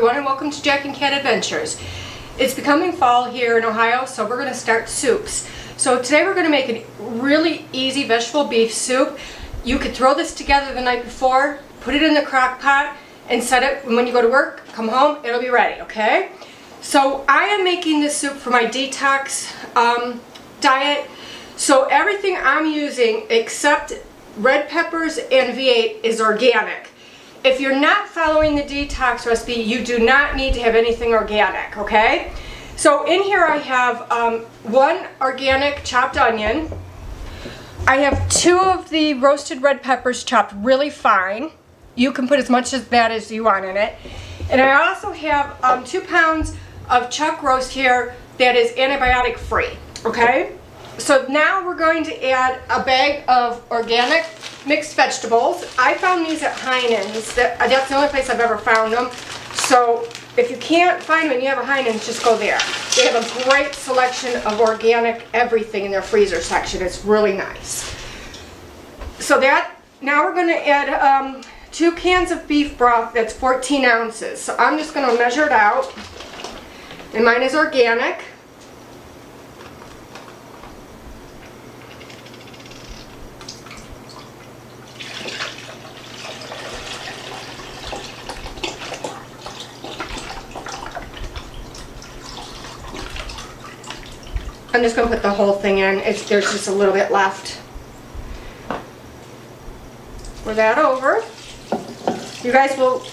everyone, and welcome to Jack and Cat Adventures. It's becoming fall here in Ohio, so we're going to start soups. So today we're going to make a really easy vegetable beef soup. You could throw this together the night before, put it in the crock pot, and set it when you go to work, come home, it'll be ready, okay? So I am making this soup for my detox diet. So everything I'm using except red peppers and V8 is organic. If you're not following the detox recipe, you do not need to have anything organic, okay? So in here I have one organic chopped onion. I have 2 of the roasted red peppers chopped really fine. You can put as much of that as you want in it. And I also have 2 pounds of chuck roast here that is antibiotic free, okay? So now we're going to add a bag of organic mixed vegetables. I found these at Heinen's. That's the only place I've ever found them. So if you can't find them and you have a Heinen's, just go there. They have a great selection of organic everything in their freezer section. It's really nice. So now we're going to add 2 cans of beef broth. That's 14 ounces. So I'm just going to measure it out. And mine is organic. I'm just going to put the whole thing in. There's just a little bit left. Pour that over. You guys will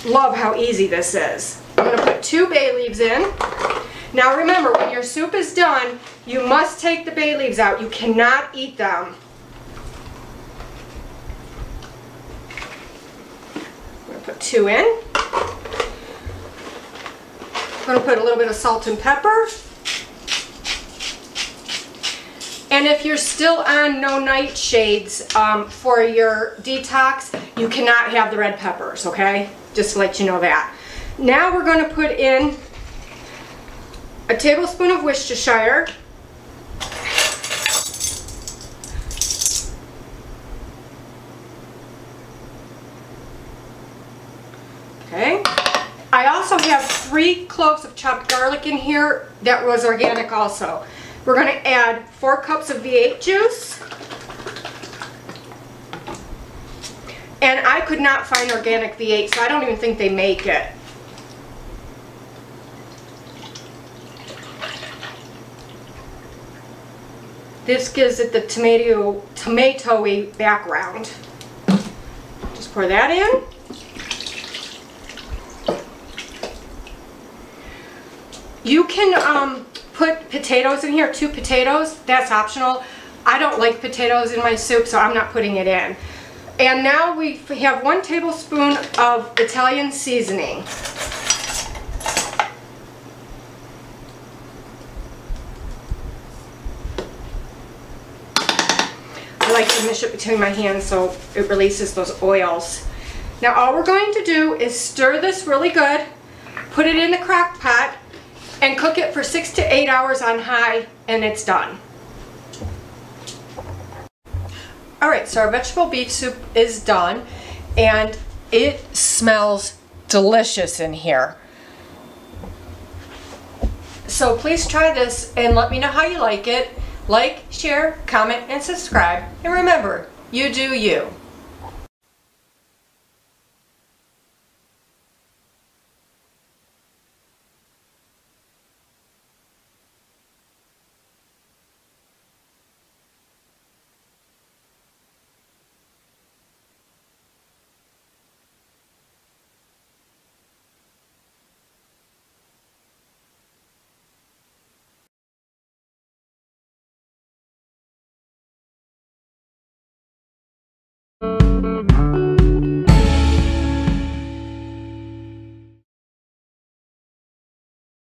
love how easy this is. I'm going to put 2 bay leaves in. Now remember, when your soup is done, you must take the bay leaves out. You cannot eat them. I'm going to put 2 in. I'm going to put a little bit of salt and pepper. And if you're still on no nightshades for your detox, you cannot have the red peppers, okay? Just to let you know that. Now we're going to put in a tablespoon of Worcestershire. Okay. I also have 3 cloves of chopped garlic in here that was organic also. We're going to add 4 cups of V8 juice. And I could not find organic V8, so I don't even think they make it. This gives it the tomatoey background. Just pour that in. You can put potatoes in here, 2 potatoes. That's optional. I don't like potatoes in my soup, so I'm not putting it in. And now we have 1 tablespoon of Italian seasoning. I like to mix it between my hands so it releases those oils. Now all we're going to do is stir this really good, put it in the crock pot, and cook it for 6 to 8 hours on high, and it's done. Alright, so our vegetable beef soup is done, and it smells delicious in here. So please try this and let me know how you like it. Like, share, comment, and subscribe. And remember, you do you.